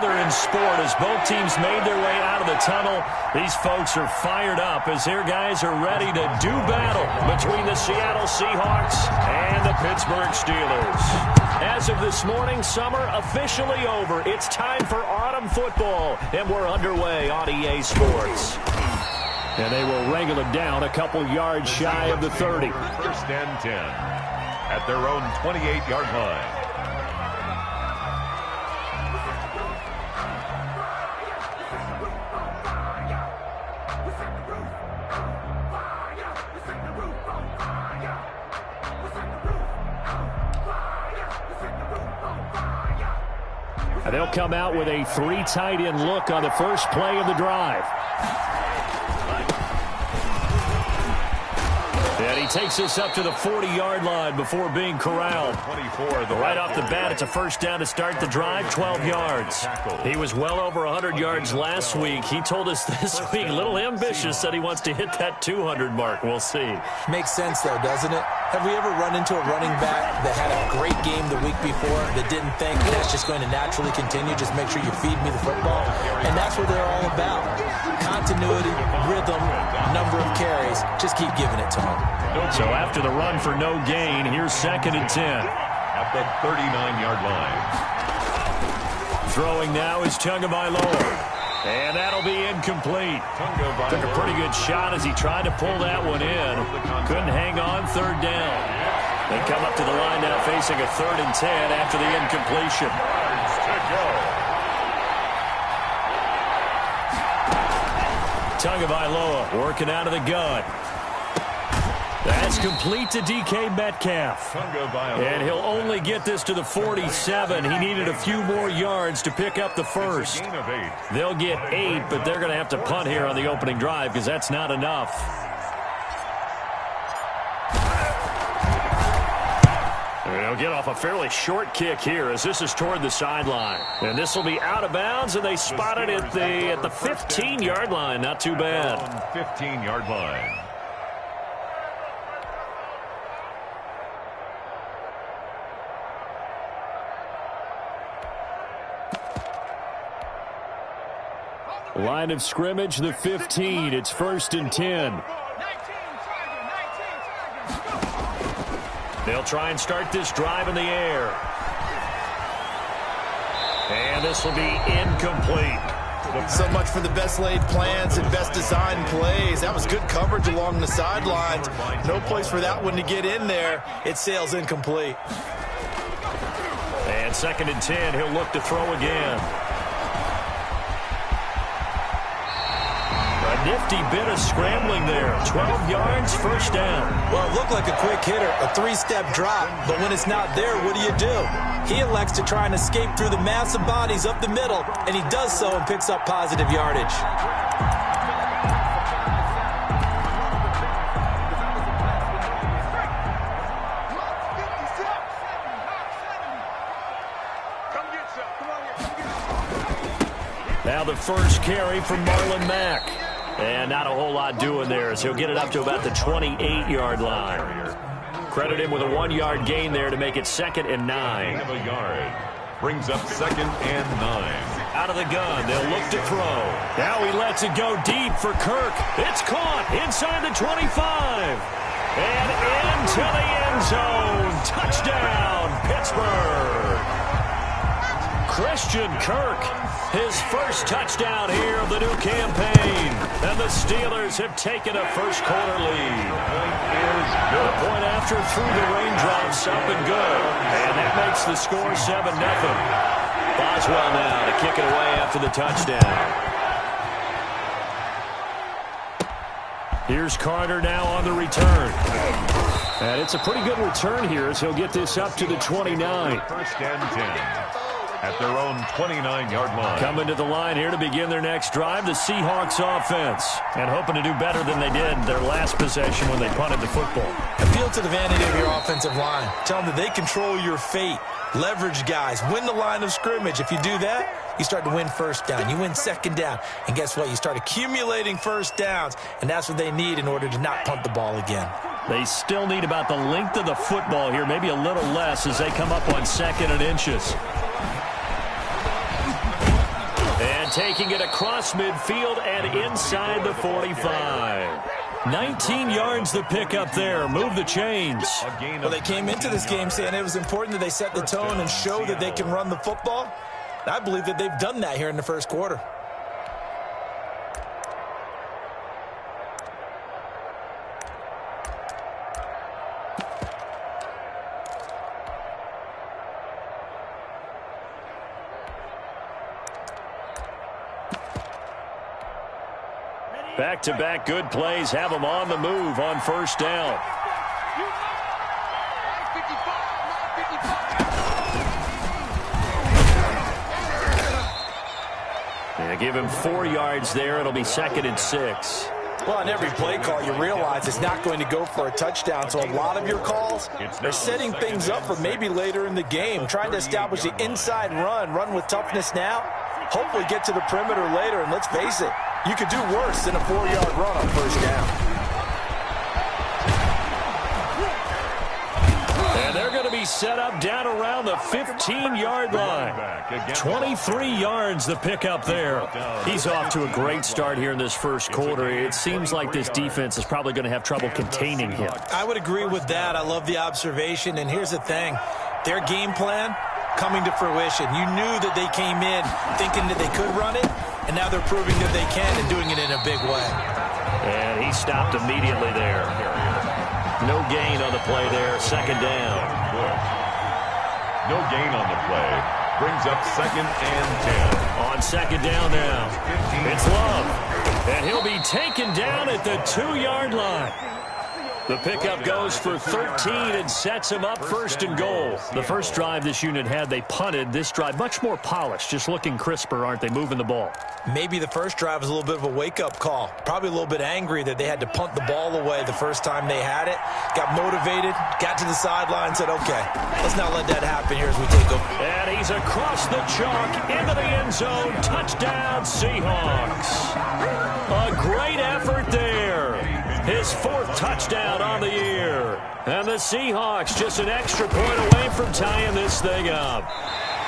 another in sport as both teams made their way out of the tunnel. These folks are fired up as their guys are ready to do battle between the Seattle Seahawks and the Pittsburgh Steelers. As of this morning, summer officially over. It's time for autumn football, and we're underway on EA Sports. And they will wrangle it down a couple yards shy of the 30. First and 10 at their own 28-yard line. And they'll come out with a 3 tight end look on the first play of the drive. And he takes us up to the 40-yard line before being corralled. 24. Right off the bat, it's a first down to start the drive, 12 yards. He was well over 100 yards last week. He told us this week, a little ambitious, said he wants to hit that 200 mark. We'll see. Makes sense, though, doesn't it? Have we ever run into a running back that had a great game the week before that didn't think that's just going to naturally continue? Just make sure you feed me the football. And that's what they're all about. Continuity, rhythm, number of carries. Just keep giving it to them. So after the run for no gain, here's 2nd and 10. At the 39-yard line. Throwing now is Tagovailoa. And that'll be incomplete. Took a pretty good shot as he tried to pull that one in. Couldn't hang on 3rd down. They come up to the line now facing a 3rd and 10 after the incompletion. Tagovailoa working out of the gun. That's complete to DK Metcalf. And he'll only get this to the 47. He needed a few more yards to pick up the first. They'll get 8, but they're going to have to punt here on the opening drive because that's not enough. They'll get off a fairly short kick here as this is toward the sideline. And this will be out of bounds, and they spot it at the 15-yard line. Not too bad. 15-yard line. Line of scrimmage, the 15. It's 1st and 10. They'll try and start this drive in the air. And this will be incomplete. So much for the best laid plans and best designed plays. That was good coverage along the sidelines. No place for that one to get in there. It sails incomplete. And 2nd and 10. He'll look to throw again. Nifty bit of scrambling there. 12 yards, 1st down. Well, it looked like a quick hitter, a 3-step drop. But when it's not there, what do? He elects to try and escape through the massive bodies up the middle, and he does so and picks up positive yardage. Now the first carry from Marlon Mack. And not a whole lot doing there as he'll get it up to about the 28-yard line. Credit him with a 1-yard gain there to make it 2nd and 9. Of a yard. Brings up 2nd and 9. Out of the gun, they'll look to throw. Now he lets it go deep for Kirk. It's caught inside the 25. And into the end zone. Touchdown, Pittsburgh. Christian Kirk, his first touchdown here of the new campaign. And the Steelers have taken a first-quarter lead. The point after through the raindrops up and good. And that makes the score 7-0. Boswell now to kick it away after the touchdown. Here's Carter now on the return. And it's a pretty good return here as he'll get this up to the 29. 1st and 10. At their own 29-yard line. Coming to the line here to begin their next drive, the Seahawks offense. And hoping to do better than they did their last possession when they punted the football. Appeal to the vanity of your offensive line. Tell them that they control your fate. Leverage guys. Win the line of scrimmage. If you do that, you start to win 1st down. You win 2nd down. And guess what? You start accumulating 1st downs. And that's what they need in order to not punt the ball again. They still need about the length of the football here, maybe a little less as they come up on 2nd and inches. taking it across midfield and inside the 45. 19 yards the pick up there. Move the chains. Well, they came into this game saying it was important that they set the tone and show that they can run the football. I believe that they've done that here in the first quarter. Back-to-back good plays have them on the move on first down. Yeah, give him 4 yards there. It'll be 2nd and 6. Well, on every play call, you realize it's not going to go for a touchdown, so a lot of your calls are setting things up for maybe later in the game, trying to establish the inside run with toughness now, hopefully get to the perimeter later, and let's face it, you could do worse than a 4-yard run on first down. And they're going to be set up down around the 15-yard line. 23 yards the pickup there. He's off to a great start here in this first quarter. It seems like this defense is probably going to have trouble containing him. I would agree with that. I love the observation. And here's the thing. Their game plan coming to fruition. You knew that they came in thinking that they could run it, and now they're proving that they can and doing it in a big way. And he stopped immediately there. No gain on the play there. 2nd down. No gain on the play. Brings up 2nd and 10. On 2nd down now. It's Love. And he'll be taken down at the 2-yard line. The pickup goes for 13 and sets him up 1st and goal. The first drive this unit had, they punted. This drive, much more polished, just looking crisper, aren't they, moving the ball? Maybe the first drive was a little bit of a wake-up call. Probably a little bit angry that they had to punt the ball away the first time they had it. Got motivated, got to the sideline, said, okay, let's not let that happen here as we take over. And he's across the chalk into the end zone. Touchdown, Seahawks. A great effort there. His 4th touchdown on the year. And the Seahawks just an extra point away from tying this thing up.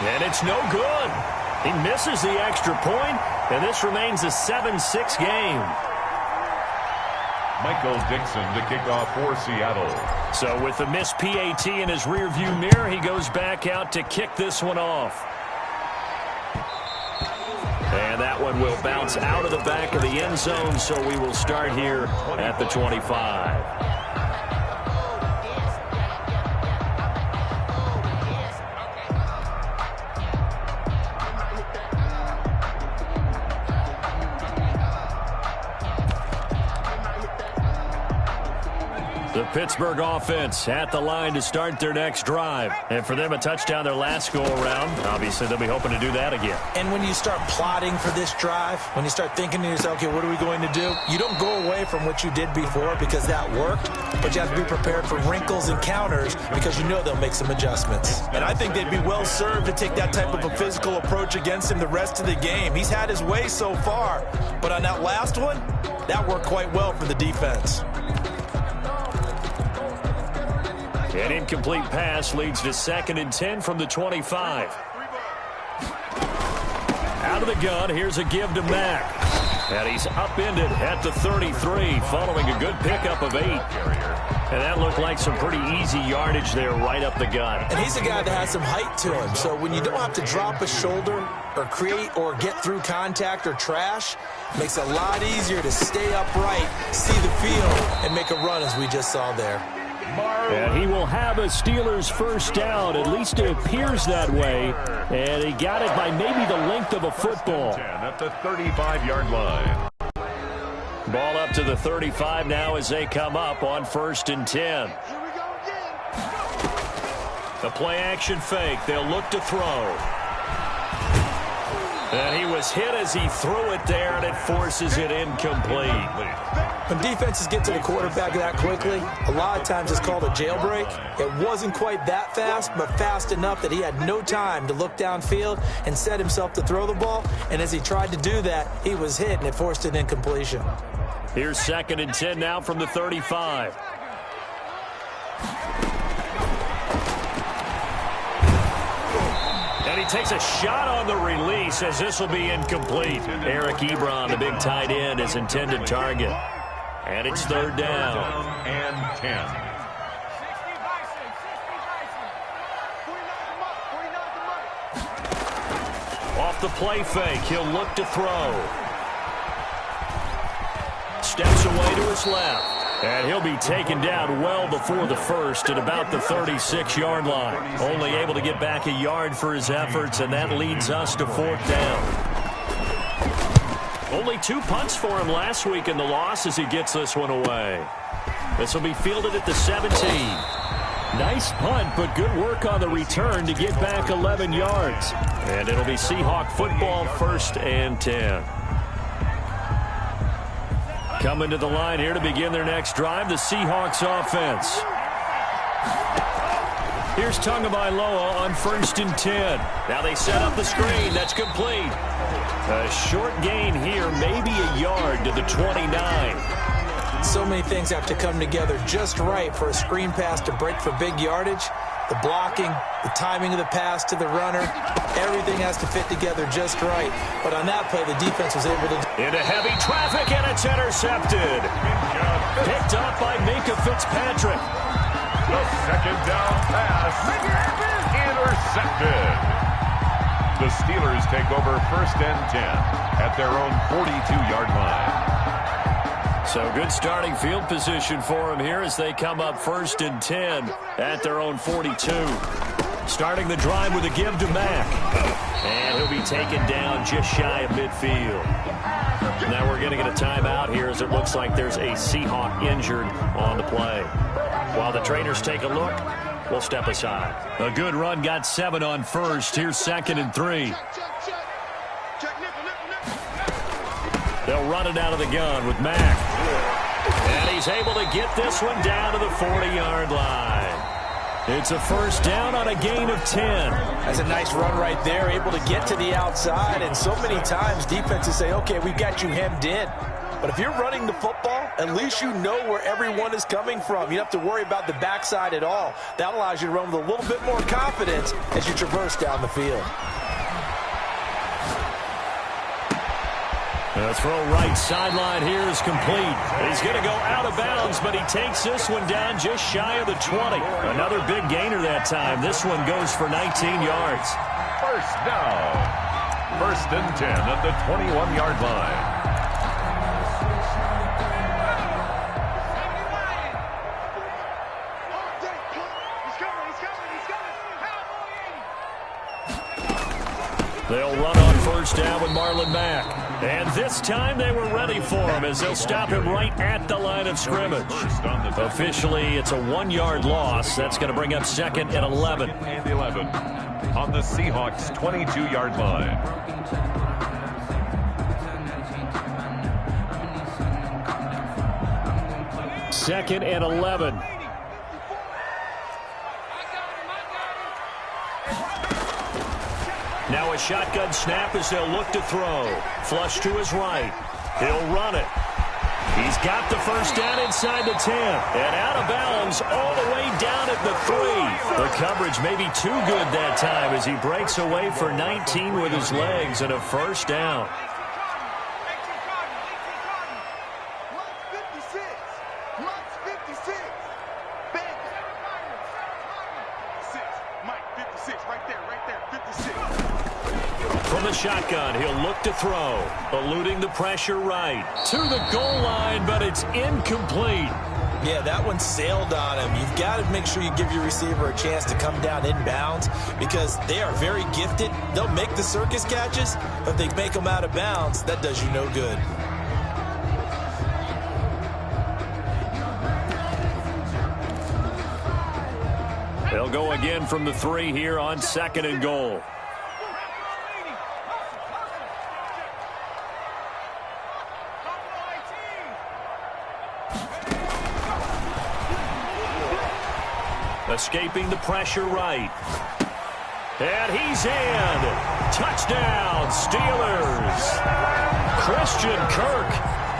And it's no good. He misses the extra point, and this remains a 7-6 game. Michael Dixon to kick off for Seattle. So with the missed PAT in his rearview mirror, he goes back out to kick this one off. And that one will bounce out of the back of the end zone, so we will start here at the 25. The Pittsburgh offense at the line to start their next drive. And for them, a touchdown their last go-around. Obviously, they'll be hoping to do that again. And when you start plotting for this drive, when you start thinking to yourself, okay, what are we going to do? You don't go away from what you did before because that worked, but you have to be prepared for wrinkles and counters because you know they'll make some adjustments. And I think they'd be well served to take that type of a physical approach against him the rest of the game. He's had his way so far, but on that last one, that worked quite well for the defense. An incomplete pass leads to 2nd and 10 from the 25. Out of the gun, here's a give to Mack. And he's upended at the 33 following a good pickup of 8. And that looked like some pretty easy yardage there right up the gut. And he's a guy that has some height to him. So when you don't have to drop a shoulder or create or get through contact or trash, it makes it a lot easier to stay upright, see the field, and make a run as we just saw there. And he will have a Steelers first down. At least it appears that way. And he got it by maybe the length of a football. At the 35-yard line. Ball up to the 35 now as they come up on 1st and 10. The play-action fake. They'll look to throw. And he was hit as he threw it there, and it forces it incomplete. When defenses get to the quarterback that quickly, a lot of times it's called a jailbreak. It wasn't quite that fast, but fast enough that he had no time to look downfield and set himself to throw the ball. And as he tried to do that, he was hit, and it forced an incompletion. Here's 2nd and 10 now from the 35. And he takes a shot on the release as this will be incomplete. Eric Ebron, the big tight end, his intended target. And it's third down. And 10. Off the play fake, he'll look to throw. Steps away to his left. And he'll be taken down well before the first at about the 36-yard line. Only able to get back a yard for his efforts, and that leads us to fourth down. Only 2 punts for him last week in the loss as he gets this one away. This will be fielded at the 17. Nice punt, but good work on the return to get back 11 yards. And it'll be Seahawk football, 1st and 10. Coming to the line here to begin their next drive, the Seahawks offense. Here's Tagovailoa on 1st and 10. Now they set up the screen. That's complete. A short gain here, maybe a yard to the 29. So many things have to come together just right for a screen pass to break for big yardage. The blocking, the timing of the pass to the runner, everything has to fit together just right. But on that play, the defense was able to... Into heavy traffic, and it's intercepted. Picked up by Minkah Fitzpatrick. The second down pass. Intercepted. The Steelers take over 1st and 10 at their own 42-yard line. So good starting field position for them here as they come up 1st and 10 at their own 42. Starting the drive with a give to Mack. And he'll be taken down just shy of midfield. Now we're going to get a timeout here as it looks like there's a Seahawk injured on the play. While the trainers take a look, we'll step aside. A good run, got 7 on 1st. Here's 2nd and 3. They'll run it out of the gun with Mack. And he's able to get this one down to the 40-yard line. It's a 1st down on a gain of 10. That's a nice run right there, able to get to the outside. And so many times defenses say, okay, we've got you hemmed in. But if you're running the football, at least you know where everyone is coming from. You don't have to worry about the backside at all. That allows you to run with a little bit more confidence as you traverse down the field. The throw right sideline here is complete. He's going to go out of bounds, but he takes this one down just shy of the 20. Another big gainer that time. This one goes for 19 yards. 1st down. 1st and 10 at the 21-yard line. They'll run on 1st down with Marlon Mack. And this time they were ready for him as they'll stop him right at the line of scrimmage. Officially, it's a 1-yard loss. That's going to bring up 2nd and 11. And 11 on the Seahawks' 22-yard line. Second and 11. Now a shotgun snap as they'll look to throw. Flush to his right. He'll run it. He's got the 1st down inside the 10. And out of bounds all the way down at the 3. The coverage may be too good that time as he breaks away for 19 with his legs and a 1st down. From the shotgun, he'll look to throw. Eluding the pressure right. To the goal line, but it's incomplete. Yeah, that one sailed on him. You've got to make sure you give your receiver a chance to come down inbounds because they are very gifted. They'll make the circus catches, but if they make them out of bounds, that does you no good. They'll go again from the 3 here on 2nd and goal. Escaping the pressure right. And he's in. Touchdown, Steelers. Christian Kirk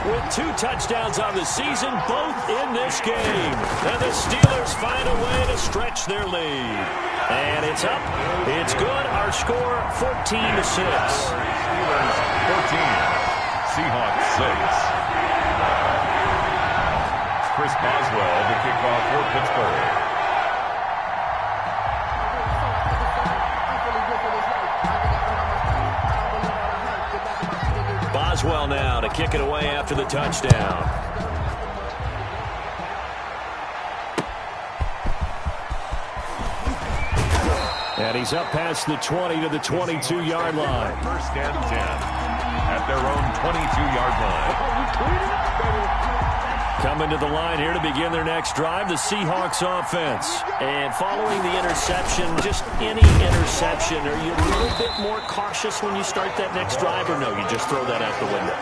with 2 touchdowns on the season, both in this game. And the Steelers find a way to stretch their lead. And it's up. It's good. Our score, 14-6. Steelers 14, Seahawks 6. Chris Boswell to kick off for Pittsburgh. Boswell now to kick it away after the touchdown. And he's up past the 20 to the 22-yard line. First and 10 at their own 22-yard line. Coming to the line here to begin their next drive, the Seahawks offense. And following the interception, just any interception, are you a little bit more cautious when you start that next drive, or no, you just throw that out the window?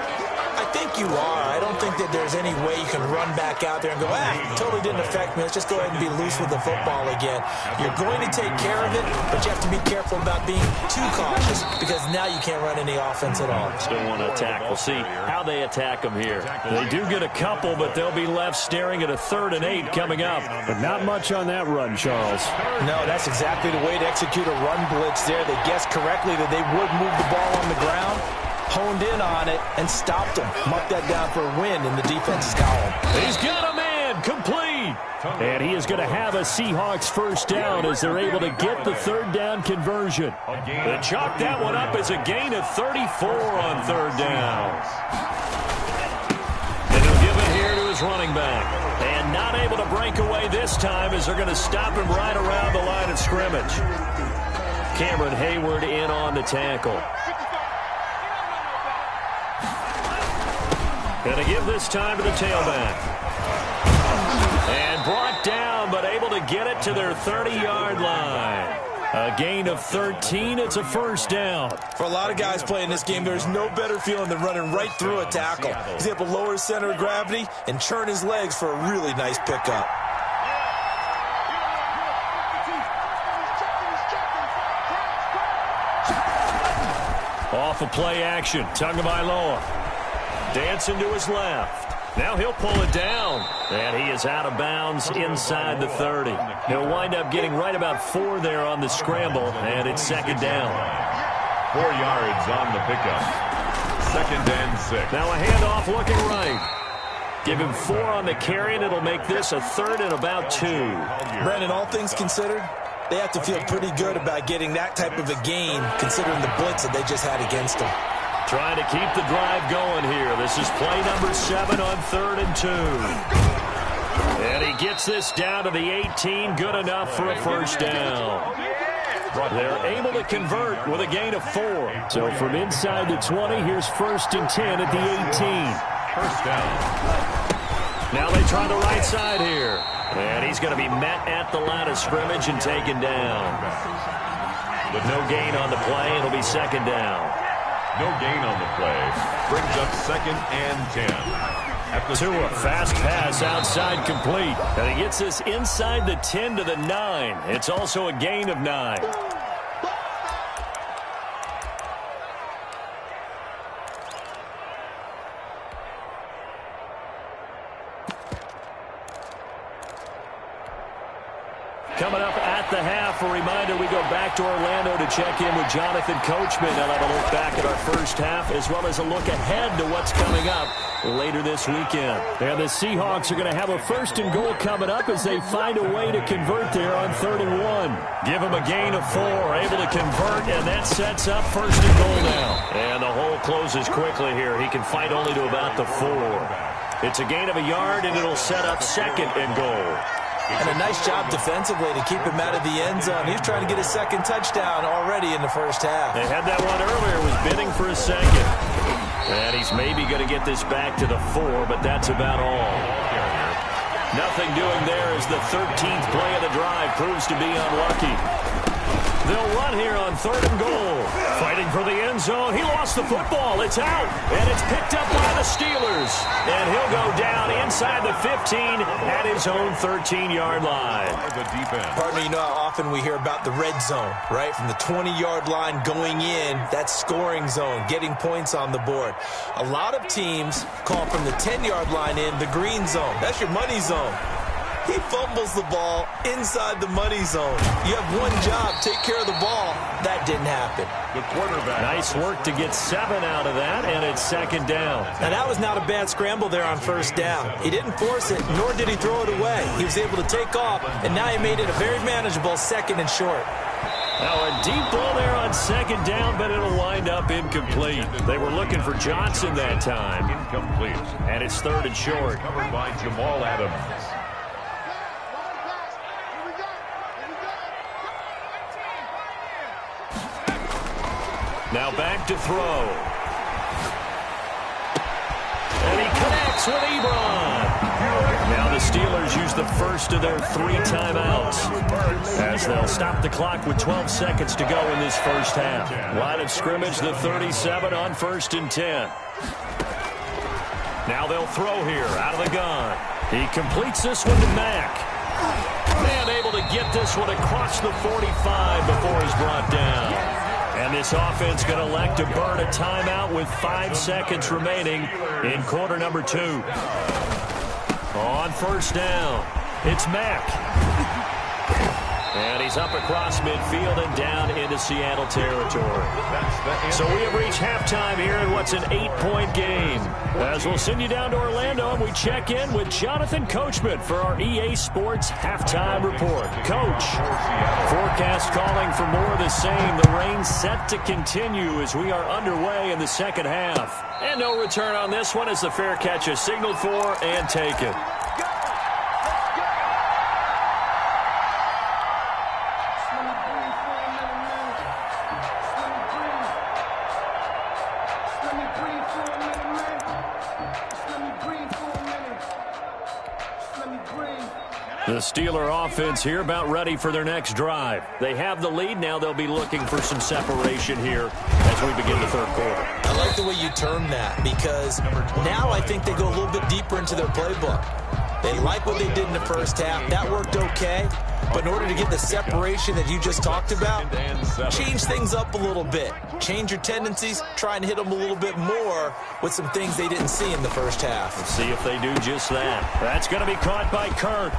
I think you are. I don't think that there's any way you can run back out there and go, totally didn't affect me. Let's just go ahead and be loose with the football again. You're going to take care of it, but you have to be careful about being too cautious because now you can't run any offense at all. Still want to attack. We'll see how they attack them here. They do get a couple, but they'll be left staring at a 3rd and 8 coming up. But not much on that run, Charles. No, that's exactly the way to execute a run blitz there. They guessed correctly that they would move the ball on the ground, honed in on it, and stopped him. Marked that down for a win in the defense's column. He's got a man, complete. And he is going to have a Seahawks first down as they're able to get the 3rd down conversion. They chalk that one up as a gain of 34 on 3rd down. And he'll give it here to his running back. And not able to break away this time as they're going to stop him right around the line of scrimmage. Cameron Hayward in on the tackle. Going to give this time to the tailback. And brought down, but able to get it to their 30-yard line. A gain of 13. It's a first down. For a lot of guys playing this game, there's no better feeling than running right through a tackle. He's able to lower his center of gravity and churn his legs for a really nice pickup. Off of play action. Tagovailoa. Dancing to his left. Now he'll pull it down. And he is out of bounds inside the 30. He'll wind up getting right about 4 there on the scramble, and it's 2nd down. 4 yards on the pickup. 2nd and 6. Now a handoff looking right. Give him 4 on the carry, and it'll make this a 3rd and about 2. Brandon, all things considered, they have to feel pretty good about getting that type of a gain, considering the blitz that they just had against them. Trying to keep the drive going here. This is play number 7 on 3rd and 2. And he gets this down to the 18. Good enough for a first down. They're able to convert with a gain of 4. So from inside the 20, here's 1st and 10 at the 18. First down. Now they try the right side here. And he's going to be met at the line of scrimmage and taken down. With no gain on the play, it'll be 2nd down. No gain on the play. Brings up 2nd and 10. Tua, fast pass outside complete. And he gets this inside the 10 to the 9. It's also a gain of 9. Coming up at the half, a reminder, we go back to Orlando to check in with Jonathan Coachman. They'll have a look back at our first half as well as a look ahead to what's coming up later this weekend. And the Seahawks are going to have a 1st and goal coming up as they find a way to convert there on 3rd and 1. Give them a gain of 4, able to convert, and that sets up 1st and goal now. And the hole closes quickly here. He can fight only to about the 4. It's a gain of a yard, and it'll set up 2nd and goal. And a nice job defensively to keep him out of the end zone. He's trying to get his 2nd touchdown already in the first half. They had that one earlier, was bidding for a 2nd. And he's maybe going to get this back to the 4, but that's about all. Nothing doing there as the 13th play of the drive proves to be unlucky. They'll run here on 3rd and goal. Fighting for the end zone. He lost the football. It's out. And it's picked up by the Steelers. And he'll go down inside the 15 at his own 13-yard line. Partner, you know how often we hear about the red zone, right? From the 20-yard line going in, that's scoring zone, getting points on the board. A lot of teams call from the 10-yard line in the green zone. That's your money zone. He fumbles the ball inside the money zone. You have one job, take care of the ball. That didn't happen. The quarterback. Nice work to get 7 out of that, and it's second down. Now, that was not a bad scramble there on first down. He didn't force it, nor did he throw it away. He was able to take off, and now he made it a very manageable second and short. Now a deep ball there on second down, but it'll wind up incomplete. They were looking for Johnson that time. Incomplete. And it's third and short. Covered by Jamal Adams. Now back to throw. And he connects with Ebron. Now the Steelers use the first of their 3 timeouts as they'll stop the clock with 12 seconds to go in this first half. Line of scrimmage, the 37 on 1st and 10. Now they'll throw here out of the gun. He completes this one to Mack. And able to get this one across the 45 before he's brought down. And this offense going to elect to burn a timeout with 5 seconds remaining in quarter number 2. On first down, it's Mack. And he's up across midfield and down into Seattle territory. So we have reached halftime here in what's an 8-point game. As we'll send you down to Orlando, and we check in with Jonathan Coachman for our EA Sports Halftime Report. Coach, forecast calling for more of the same. The rain set to continue as we are underway in the second half. And no return on this one as the fair catch is signaled for and taken. The Steeler offense here about ready for their next drive. They have the lead. Now they'll be looking for some separation here as we begin the third quarter. I like the way you term that because now I think they go a little bit deeper into their playbook. They like what they did in the first half. That worked okay. But in order to get the separation that you just talked about, change things up a little bit. Change your tendencies. Try and hit them a little bit more with some things they didn't see in the first half. Let's see if they do just that. That's going to be caught by Kirk.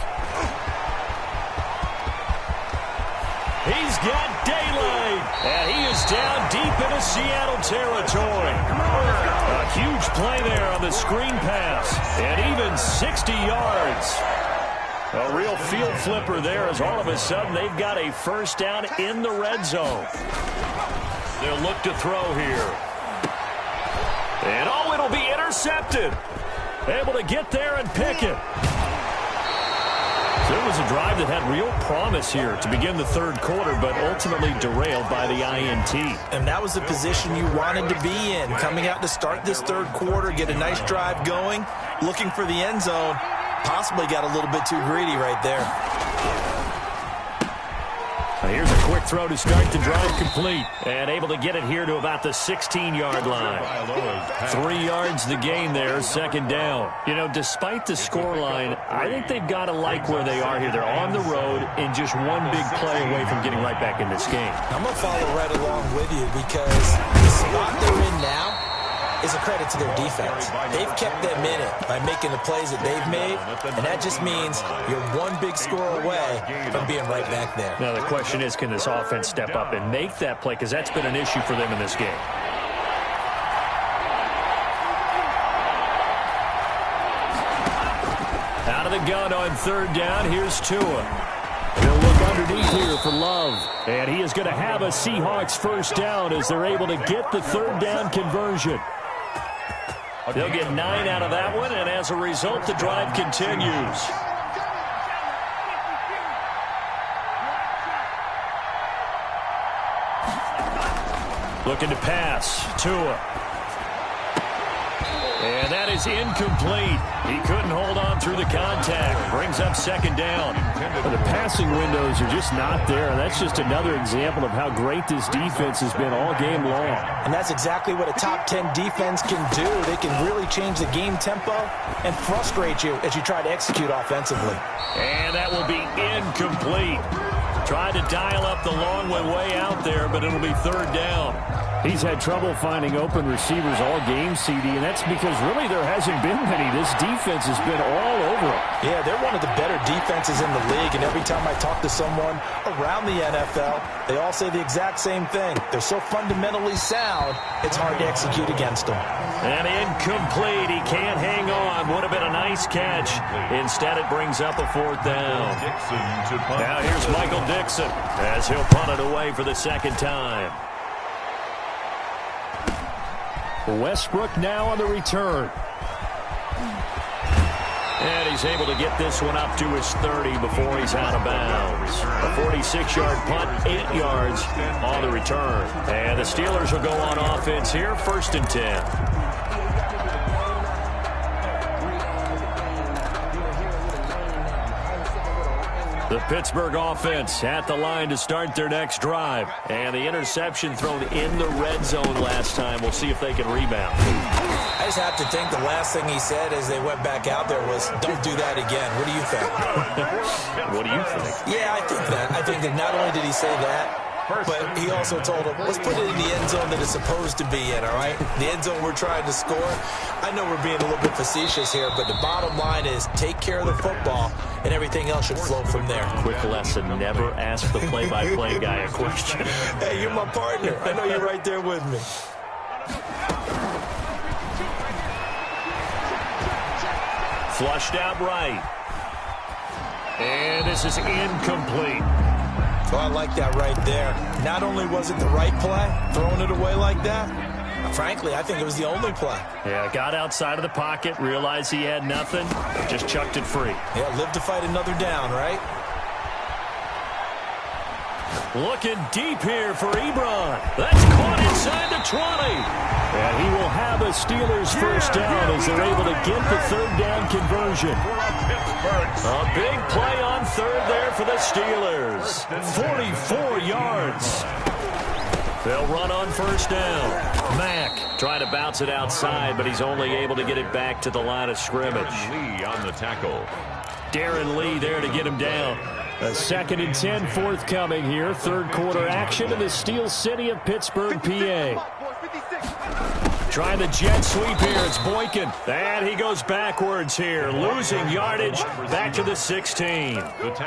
He's got daylight, and he is down deep into Seattle territory. A huge play there on the screen pass, and even 60 yards. A real field flipper there as all of a sudden they've got a first down in the red zone. They'll look to throw here. And oh, it'll be intercepted. Able to get there and pick it. So it was a drive that had real promise here to begin the third quarter, but ultimately derailed by the INT. And that was the position you wanted to be in. Coming out to start this third quarter, get a nice drive going, looking for the end zone. Possibly got a little bit too greedy right there. Now here's a quick throw to start the drive complete. And able to get it here to about the 16-yard line. 3 yards the gain there, second down. You know, despite the scoreline, I think they've got to like where they are here. They're on the road and just one big play away from getting right back in this game. I'm going to follow right along with you because the spot they're in now is a credit to their defense. They've kept them in it by making the plays that they've made, and that just means you're one big score away from being right back there. Now the question is, can this offense step up and make that play? Because that's been an issue for them in this game. Out of the gun on third down, here's Tua. They'll look underneath here for Love. And he is going to have a Seahawks first down as they're able to get the third down conversion. They'll get 9 out of that one, and as a result, the drive continues. Looking to pass. Tua. And that is incomplete. He couldn't hold on through the contact. Brings up second down. Well, the passing windows are just not there. And that's just another example of how great this defense has been all game long. And that's exactly what a top 10 defense can do. They can really change the game tempo and frustrate you as you try to execute offensively. And that will be incomplete. Tried to dial up the long one way out there, but it'll be third down. He's had trouble finding open receivers all game, CD, and that's because really there hasn't been many. This defense has been all over him. Yeah, they're one of the better defenses in the league, and every time I talk to someone around the NFL, they all say the exact same thing. They're so fundamentally sound, it's hard to execute against them. And incomplete. He can't hang on. Would have been a nice catch. Instead, it brings up a 4th down. Now here's Michael Dixon as he'll punt it away for the 2nd time. Westbrook now on the return. And he's able to get this one up to his 30 before he's out of bounds. A 46-yard punt, 8 yards on the return. And the Steelers will go on offense here, 1st and 10. The Pittsburgh offense at the line to start their next drive. And the interception thrown in the red zone last time. We'll see if they can rebound. I just have to think the last thing he said as they went back out there was, don't do that again. What do you think? What do you think? Yeah, I think that. I think that not only did he say that, but he also told him, let's put it in the end zone that it's supposed to be in, all right? The end zone we're trying to score. I know we're being a little bit facetious here, but the bottom line is take care of the football, and everything else should flow from there. Quick lesson, never ask the play-by-play guy a question. Hey, you're my partner. I know you're right there with me. Flushed out right. And this is incomplete. Oh, I like that right there. Not only was it the right play, throwing it away like that, frankly, I think it was the only play. Yeah, got outside of the pocket, realized he had nothing, just chucked it free. Yeah, live to fight another down, right? Looking deep here for Ebron. That's caught inside the 20. And he will have a Steelers first down as they're able to get the 3rd down conversion. A big play on 3rd there for the Steelers. 44 yards. They'll run on 1st down. Mack trying to bounce it outside, but he's only able to get it back to the line of scrimmage. Lee on the tackle. Darren Lee there to get him down. A 2nd and 10 forthcoming here. 3rd quarter action in the Steel City of Pittsburgh, PA. Trying the jet sweep here. It's Boykin. And he goes backwards here. Losing yardage back to the 16.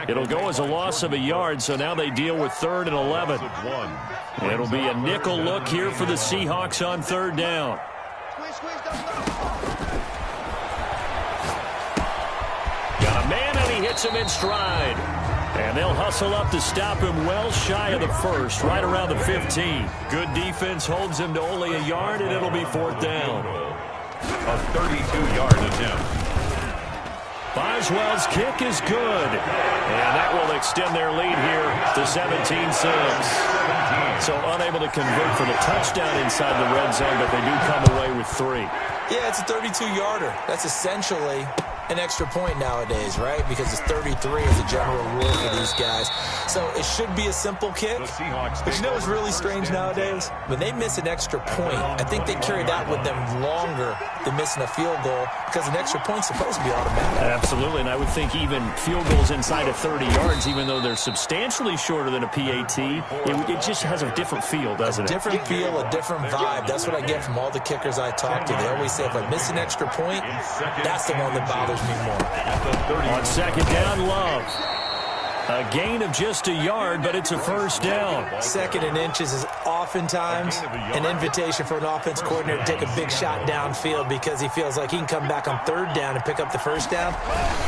It'll go as a loss of a yard, so now they deal with 3rd and 11. It'll be a nickel look here for the Seahawks on 3rd down. Got a man, and he hits him in stride. And they'll hustle up to stop him well shy of the 1st, right around the 15. Good defense holds him to only a yard, and it'll be 4th down. A 32-yard attempt. Boswell's kick is good. And that will extend their lead here to 17-6. So unable to convert for the touchdown inside the red zone, but they do come away with 3. Yeah, it's a 32-yarder. That's essentially an extra point nowadays, right? Because it's 33 as a general rule for these guys. So it should be a simple kick. But you know what's really strange nowadays? When they miss an extra point, I think they carry that with them longer than missing a field goal because an extra point's supposed to be automatic. Absolutely, and I would think even field goals inside of 30 yards, even though they're substantially shorter than a PAT, it just has a different feel, doesn't it? A different feel, a different vibe. That's what I get from all the kickers I talk to. They always say if I miss an extra point, that's the one that bothers me more. On 2nd down, Love. A gain of just a yard, but it's a 1st down. 2nd and inches is oftentimes an invitation for an offense coordinator to take a big shot downfield because he feels like he can come back on 3rd down and pick up the 1st down.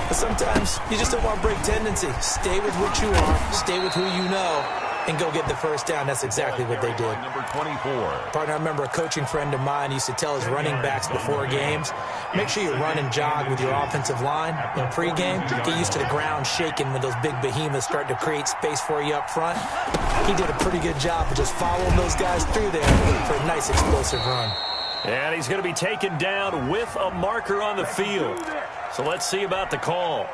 But sometimes you just don't want to break tendency. Stay with what you are, stay with who you know, and go get the 1st down. That's exactly what they did. Number 24. Partner, I remember a coaching friend of mine used to tell his running backs before games, make sure you run and jog with your offensive line in pregame. Get used to the ground shaking when those big behemoths start to create space for you up front. He did a pretty good job of just following those guys through there for a nice explosive run. And he's going to be taken down with a marker on the field. So let's see about the call.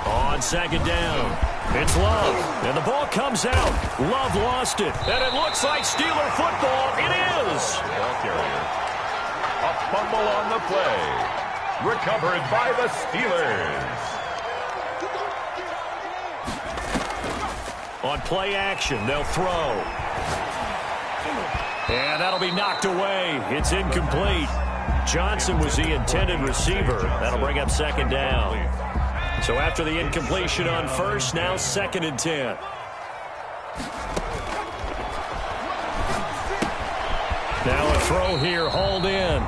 On 2nd down, it's Love, and the ball comes out. Love lost it, and it looks like Steeler football. It is. Ball carrier. A fumble on the play. Recovered by the Steelers. On play action, they'll throw. And that'll be knocked away. It's incomplete. Johnson was the intended receiver. That'll bring up second down. So after the incompletion on first, now 2nd and 10. Now a throw here, hauled in.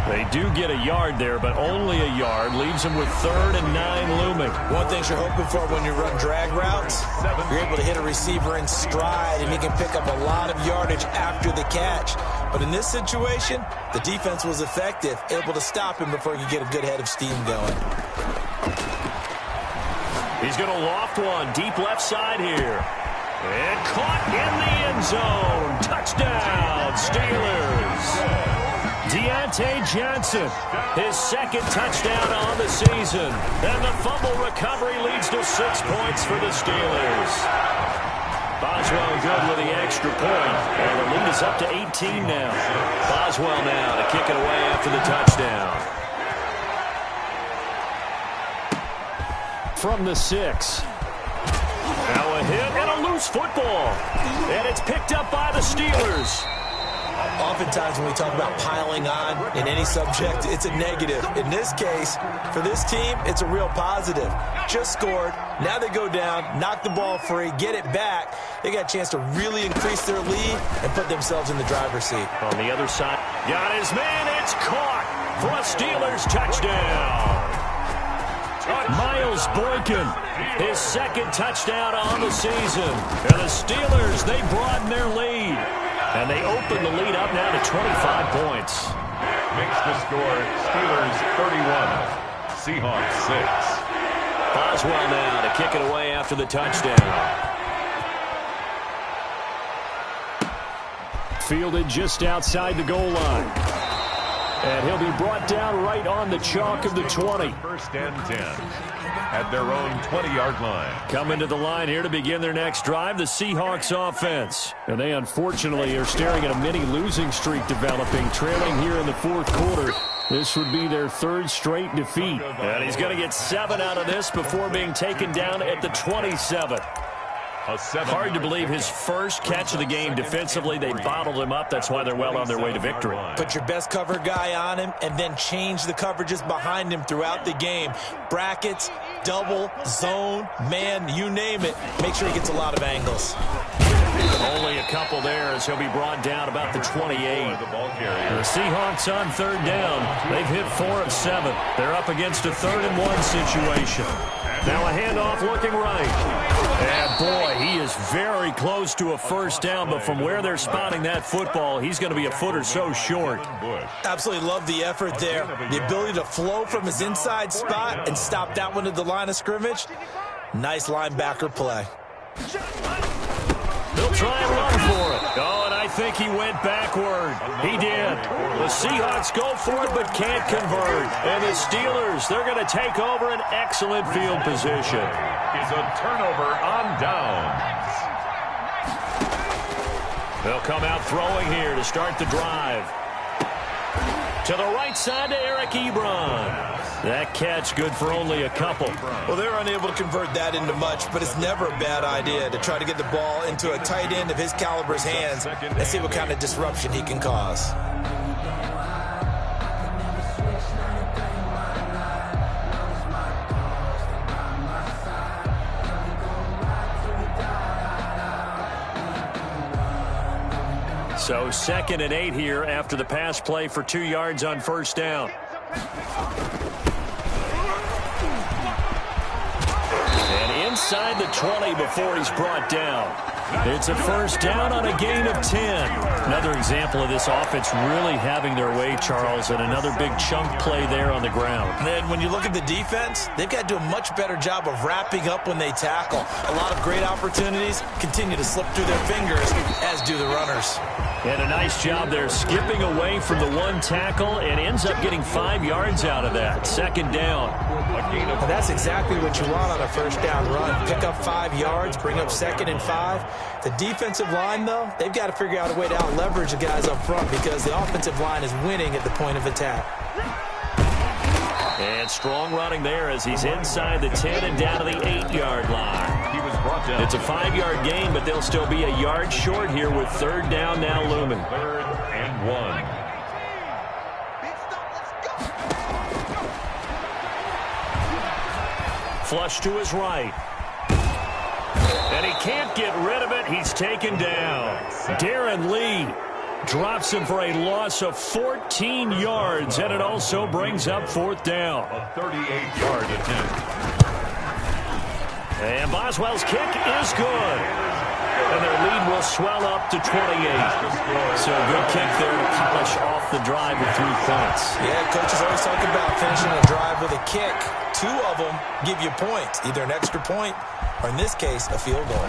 They do get a yard there, but only a yard. Leaves them with 3rd and 9 looming. One thing you're hoping for when you run drag routes, you're able to hit a receiver in stride, and he can pick up a lot of yardage after the catch. But in this situation, the defense was effective, able to stop him before he could get a good head of steam going. He's going to loft one deep left side here. And caught in the end zone. Touchdown, Steelers. Deontay Johnson, his 2nd touchdown on the season. And the fumble recovery leads to 6 points for the Steelers. Boswell good with the extra point. And the lead is up to 18 now. Boswell now to kick it away after the touchdown. From the 6. Now a hit and a loose football. And it's picked up by the Steelers. Oftentimes when we talk about piling on in any subject, it's a negative. In this case, for this team, it's a real positive. Just scored. Now they go down, knock the ball free, get it back. They got a chance to really increase their lead and put themselves in the driver's seat. On the other side, got his man. It's caught for a Steelers touchdown. Miles Boykin, his 2nd touchdown on the season. And the Steelers, they broaden their lead. And they open the lead up now to 25 points. Makes the score Steelers 31, Seahawks 6. Boswell now to kick it away after the touchdown. Fielded just outside the goal line. And he'll be brought down right on the chalk of the 20. 1st and 10 at their own 20-yard line. Coming to the line here to begin their next drive, the Seahawks offense. And they unfortunately are staring at a mini losing streak developing, trailing here in the 4th quarter. This would be their 3rd straight defeat. And he's going to get 7 out of this before being taken down at the 27. Hard to believe his first catch of the game defensively. They bottled him up. That's why they're well on their way to victory. Put your best cover guy on him and then change the coverages behind him throughout the game. Brackets, double, zone, man, you name it. Make sure he gets a lot of angles. Only a couple there as he'll be brought down about the 28. The Seahawks on 3rd down. They've hit 4 of 7. They're up against a 3rd and 1 situation. Now a handoff looking right. And boy, he is very close to a 1st down, but from where they're spotting that football, he's going to be a foot or so short. Absolutely love the effort there. The ability to flow from his inside spot and stop that one at the line of scrimmage. Nice linebacker play. They'll try and run for it. Oh, and I think he went backward. He did. The Seahawks go for it but can't convert. And the Steelers, they're going to take over an excellent field position. Is a turnover on downs. They'll come out throwing here to start the drive. To the right side to Eric Ebron. That catch good for only a couple. Well, they're unable to convert that into much, but it's never a bad idea to try to get the ball into a tight end of his caliber's hands and see what kind of disruption he can cause. So 2nd and 8 here after the pass play for 2 yards on 1st down. And inside the 20 before he's brought down. It's a 1st down on a gain of 10. Another example of this offense really having their way, Charles, and another big chunk play there on the ground. And then when you look at the defense, they've got to do a much better job of wrapping up when they tackle. A lot of great opportunities continue to slip through their fingers, as do the runners. And a nice job there skipping away from the 1 tackle and ends up getting 5 yards out of that. 2nd down. And that's exactly what you want on a 1st down run. Pick up 5 yards, bring up 2nd and 5. The defensive line, though, they've got to figure out a way to out-leverage the guys up front because the offensive line is winning at the point of attack. And strong running there as he's inside the 10 and down to the 8-yard line. He was brought down. It's a 5-yard gain, but they'll still be a yard short here with third down now looming. 3rd and 1. Flush to his right. And he can't get rid of it. He's taken down. Darren Lee drops him for a loss of 14 yards, and it also brings up 4th down. A 38-yard attempt. And Boswell's kick is good. And their lead will swell up to 28. So a good kick there to polish off the drive with 3 points. Yeah, coaches always talk about finishing a drive with a kick. 2 of them give you points, either an extra point or, in this case, a field goal.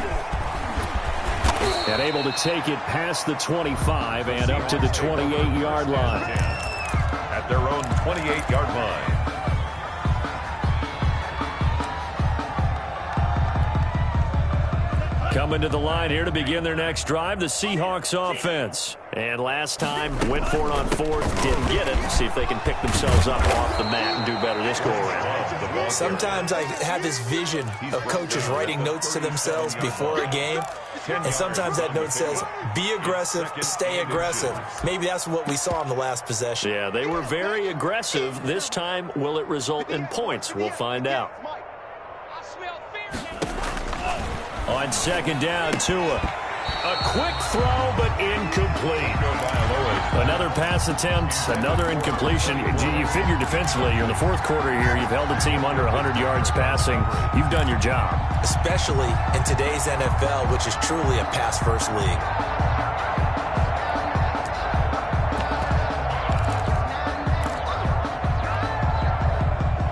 And able to take it past the 25 and up to the 28-yard line. At their own 28-yard line. Coming to the line here to begin their next drive, the Seahawks offense. And last time, went for it on 4th, didn't get it. See if they can pick themselves up off the mat and do better this go-around. Sometimes I have this vision of coaches writing notes to themselves before a game. And sometimes that note says, be aggressive, stay aggressive. Maybe that's what we saw in the last possession. Yeah, they were very aggressive. This time, will it result in points? We'll find out. On 2nd down, Tua. A quick throw, but incomplete. Another pass attempt, another incompletion. You figure defensively, you're in the 4th quarter here. You've held the team under 100 yards passing. You've done your job. Especially in today's NFL, which is truly a pass-first league.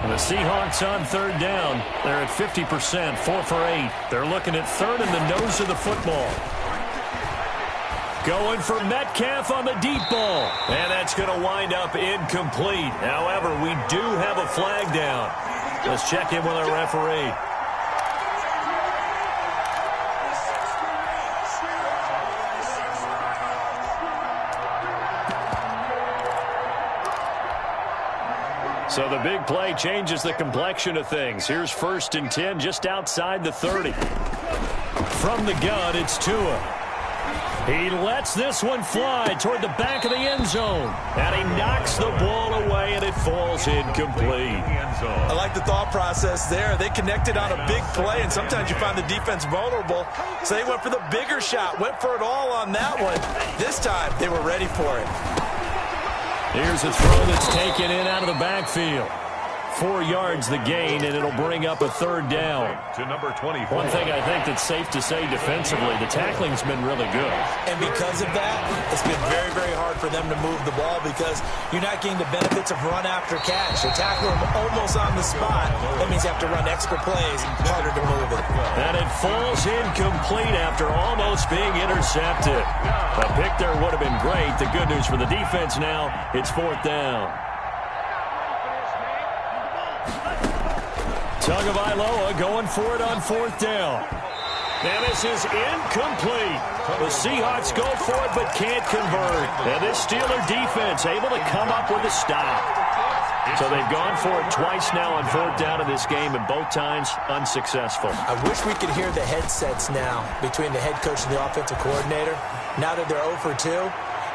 The Seahawks on 3rd down. They're at 50%, 4 for 8. They're looking at 3rd in the nose of the football. Going for Metcalf on the deep ball. And that's going to wind up incomplete. However, we do have a flag down. Let's check in with our referee. So the big play changes the complexion of things. Here's 1st and 10 just outside the 30. From the gun, it's Tua. He lets this one fly toward the back of the end zone. And he knocks the ball away, and it falls incomplete. I like the thought process there. They connected on a big play, and sometimes you find the defense vulnerable. So they went for the bigger shot, went for it all on that one. This time, they were ready for it. Here's a throw that's taken in out of the backfield. 4 yards the gain, and it'll bring up a 3rd down. To number 24. One thing I think that's safe to say defensively, the tackling's been really good. And because of that, it's been very, very hard for them to move the ball because you're not getting the benefits of run after catch. They tackle them almost on the spot. That means you have to run extra plays, harder to move it. And it falls incomplete after almost being intercepted. A pick there would have been great. The good news for the defense now, it's 4th down. Tagovailoa going for it on 4th down. And this is incomplete. The Seahawks go for it but can't convert. And this Steeler defense able to come up with a stop. So they've gone for it twice now on 4th down in this game, and both times unsuccessful. I wish we could hear the headsets now between the head coach and the offensive coordinator. Now that they're 0 for 2,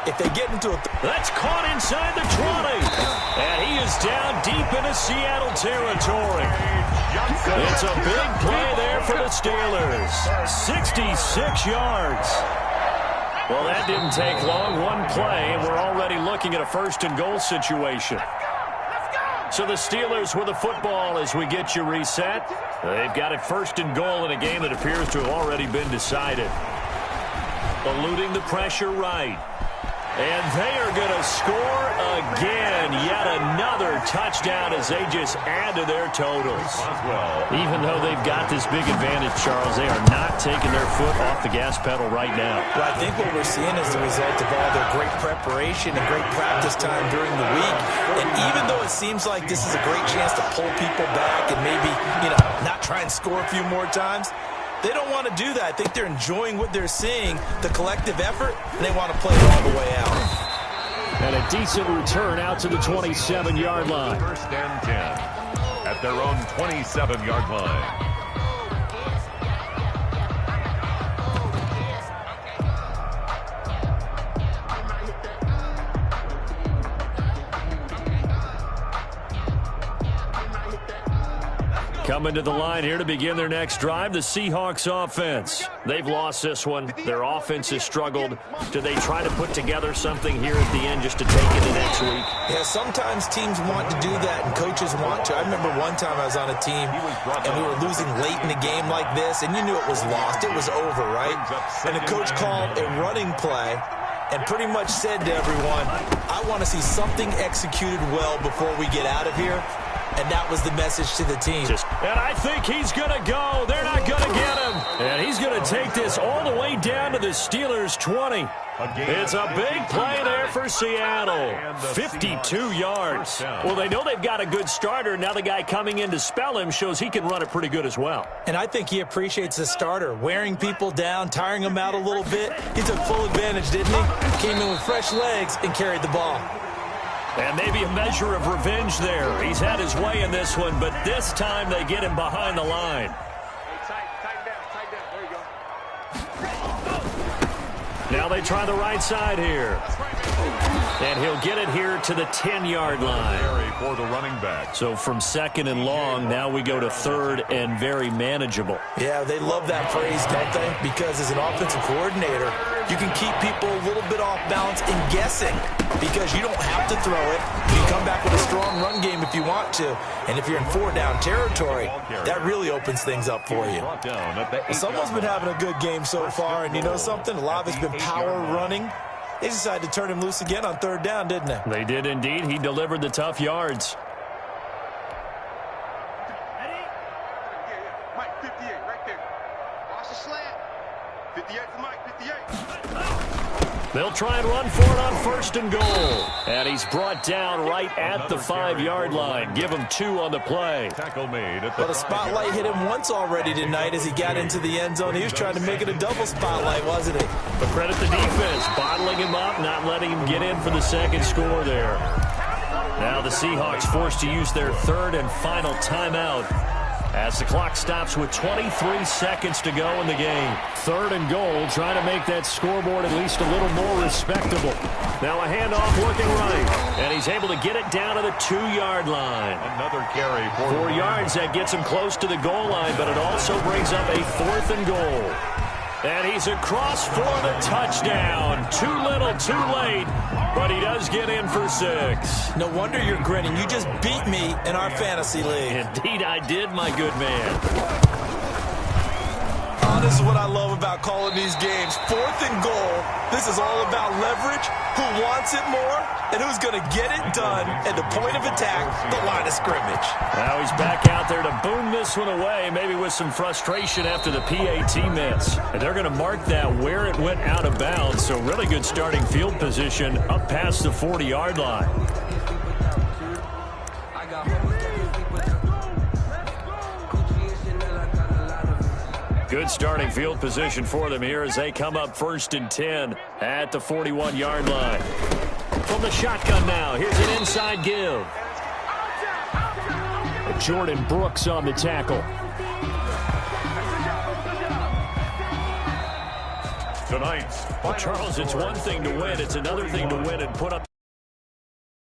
if they get into a... That's caught inside the 20. And he is down deep into Seattle territory. It's a big play there for the Steelers. 66 yards. Well, that didn't take long. One play, and we're already looking at a 1st and goal situation. So the Steelers with the football as we get you reset. They've got it 1st and goal in a game that appears to have already been decided. Eluding the pressure right. And they are going to score again. Yet another touchdown as they just add to their totals. Even though they've got this big advantage, Charles, they are not taking their foot off the gas pedal right now. Well, I think what we're seeing is the result of all their great preparation and great practice time during the week. And even though it seems like this is a great chance to pull people back and maybe, not try and score a few more times, they don't want to do that. I think they're enjoying what they're seeing, the collective effort, and they want to play it all the way out. And a decent return out to the 27-yard line. 1st and 10 at their own 27-yard line. Coming to the line here to begin their next drive, the Seahawks offense. They've lost this one. Their offense has struggled. Do they try to put together something here at the end just to take it to next week? Yeah, sometimes teams want to do that and coaches want to. I remember one time I was on a team and we were losing late in a game like this, and you knew it was lost. It was over, right? And the coach called a running play and pretty much said to everyone, I want to see something executed well before we get out of here. And that was the message to the team. And I think he's going to go. They're not going to get him. And he's going to take this all the way down to the Steelers' 20. It's a big play there for Seattle. 52 yards. Well, they know they've got a good starter. Now the guy coming in to spell him shows he can run it pretty good as well. And I think he appreciates the starter, wearing people down, tiring them out a little bit. He took full advantage, didn't he? Came in with fresh legs and carried the ball. And maybe a measure of revenge there. He's had his way in this one, but this time they get him behind the line. Now they try the right side here. And he'll get it here to the 10-yard line. For the running back. So from second and long, now we go to third and very manageable. Yeah, they love that phrase, don't they? Because as an offensive coordinator, you can keep people a little bit off balance and guessing because you don't have to throw it. You can come back with a strong run game if you want to. And if you're in four-down territory, that really opens things up for you. Someone's been having a good game so far, and you know something? A lot of it's been power running. They decided to turn him loose again on third down, didn't they? They did indeed. He delivered the tough yards. Mike, 58, right there. Watch the slant. 58 for Mike, 58. They'll try and run for it on first and goal. And he's brought down right at the 5-yard line. Give him 2 on the play. Tackle made. But a spotlight hit him once already tonight as he got into the end zone. He was trying to make it a double spotlight, wasn't he? But credit the defense, bottling him up, not letting him get in for the second score there. Now the Seahawks forced to use their third and final timeout as the clock stops with 23 seconds to go in the game. Third and goal, trying to make that scoreboard at least a little more respectable. Now a handoff looking right, and he's able to get it down to the 2-yard line. Another carry. 4 yards, that gets him close to the goal line, but it also brings up a 4th and goal. And he's across for the touchdown. Too little, too late, but he does get in for 6. No wonder you're grinning. You just beat me in our fantasy league. Indeed I did, my good man. This is what I love about calling these games. 4th and goal. This is all about leverage, who wants it more, and who's going to get it done at the point of attack, the line of scrimmage. Now he's back out there to boom this one away, maybe with some frustration after the PAT miss. And they're going to mark that where it went out of bounds, so really good starting field position up past the 40-yard line. Good starting field position for them here as they come up 1st and 10 at the 41-yard line. From the shotgun now, here's an inside give. Jordan Brooks on the tackle. Tonight, Well, Charles, it's one thing to win. It's another thing to win and put up